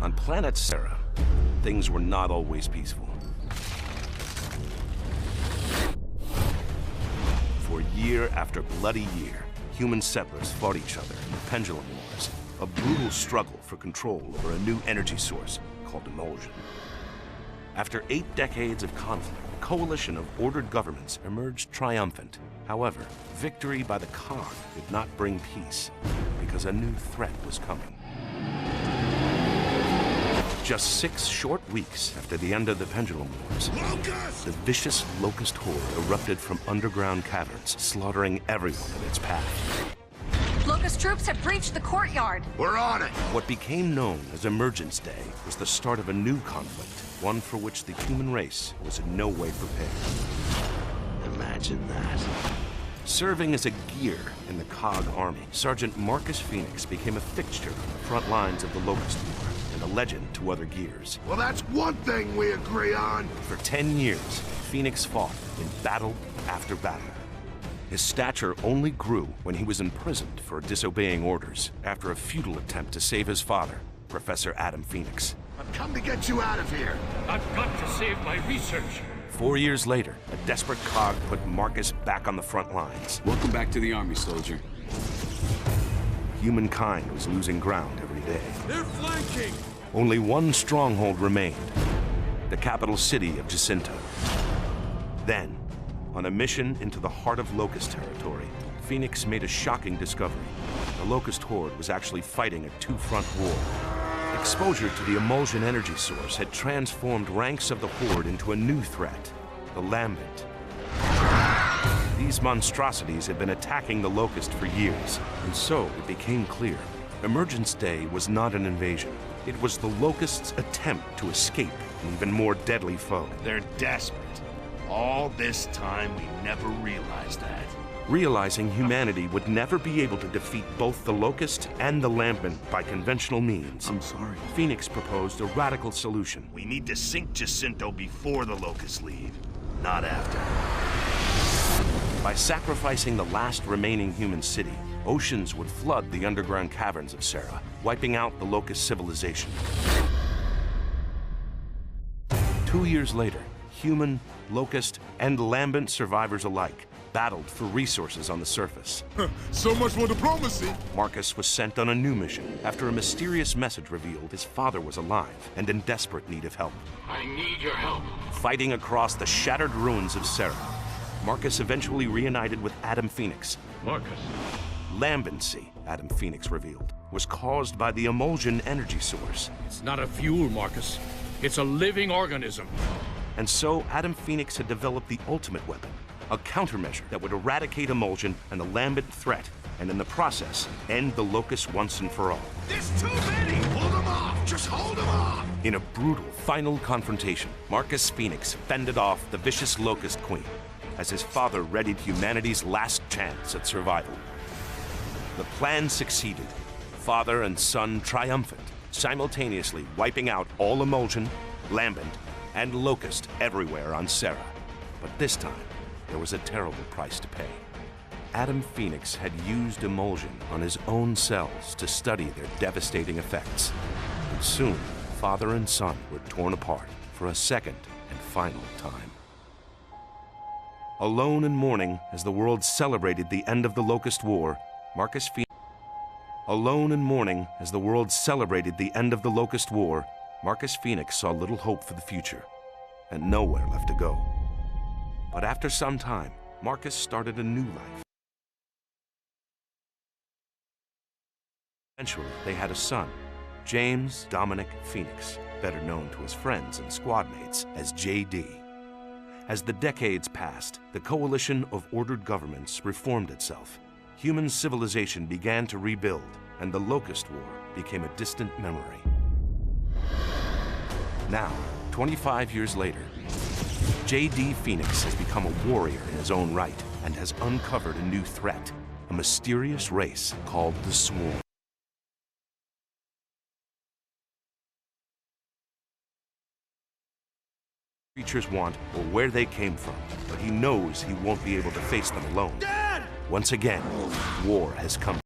On planet Sera, things were not always peaceful. For year after bloody year, human settlers fought each other in the Pendulum Wars, a brutal struggle for control over a new energy source called emulsion. After 8 decades of conflict, a coalition of ordered governments emerged triumphant. However, victory by the Cog did not bring peace, because a new threat was coming. Just 6 short weeks after the end of the Pendulum Wars, the vicious Locust Horde erupted from underground caverns, slaughtering everyone in its path. Locust troops have breached the courtyard. We're on it! What became known as Emergence Day was the start of a new conflict, one for which the human race was in no way prepared. Imagine that. Serving as a gear in the Cog army, Sergeant Marcus Phoenix became a fixture on the front lines of the Locust War, and a legend to other gears. Well, that's one thing we agree on. For 10 years, Phoenix fought in battle after battle. His stature only grew when he was imprisoned for disobeying orders after a futile attempt to save his father, Professor Adam Phoenix. I've come to get you out of here. I've got to save my research. 4 years later, a desperate Cog put Marcus back on the front lines. Welcome back to the army, soldier. Humankind was losing ground every day. They're flanking! Only one stronghold remained, the capital city of Jacinto. Then, on a mission into the heart of Locust territory, Phoenix made a shocking discovery. The Locust Horde was actually fighting a two-front war. Exposure to the emulsion energy source had transformed ranks of the Horde into a new threat, the Lambent. These monstrosities had been attacking the Locust for years, and so it became clear. Emergence Day was not an invasion. It was the Locust's attempt to escape an even more deadly foe. They're desperate. All this time, we never realized that. Realizing humanity would never be able to defeat both the Locust and the Lambent by conventional means, I'm sorry. Phoenix proposed a radical solution. We need to sink Jacinto before the Locusts leave, not after. By sacrificing the last remaining human city, oceans would flood the underground caverns of Sera, wiping out the Locust civilization. 2 years later, human, Locust, and Lambent survivors alike battled for resources on the surface. So much for diplomacy! Marcus was sent on a new mission after a mysterious message revealed his father was alive and in desperate need of help. I need your help. Fighting across the shattered ruins of Sera, Marcus eventually reunited with Adam Phoenix. Marcus. Lambency, Adam Phoenix revealed, was caused by the emulsion energy source. It's not a fuel, Marcus. It's a living organism. And so Adam Phoenix had developed the ultimate weapon, a countermeasure that would eradicate emulsion and the Lambent threat, and in the process, end the Locust once and for all. There's too many! Hold them off! Just hold them off! In a brutal final confrontation, Marcus Phoenix fended off the vicious Locust Queen as his father readied humanity's last chance at survival. The plan succeeded, father and son triumphant, simultaneously wiping out all emulsion, Lambent, and Locust everywhere on Sera. But this time, there was a terrible price to pay. Adam Phoenix had used emulsion on his own cells to study their devastating effects. And soon, father and son were torn apart for a second and final time. Alone in mourning as the world celebrated the end of the Locust War, Marcus Phoenix saw little hope for the future and nowhere left to go. But after some time, Marcus started a new life. Eventually, they had a son, James Dominic Phoenix, better known to his friends and squad mates as JD. As the decades passed, the coalition of ordered governments reformed itself. Human civilization began to rebuild, and the Locust War became a distant memory. Now, 25 years later, JD Phoenix has become a warrior in his own right and has uncovered a new threat, a mysterious race called the Swarm. Creatures want or where they came from, but he knows he won't be able to face them alone. Dad! Once again, war has come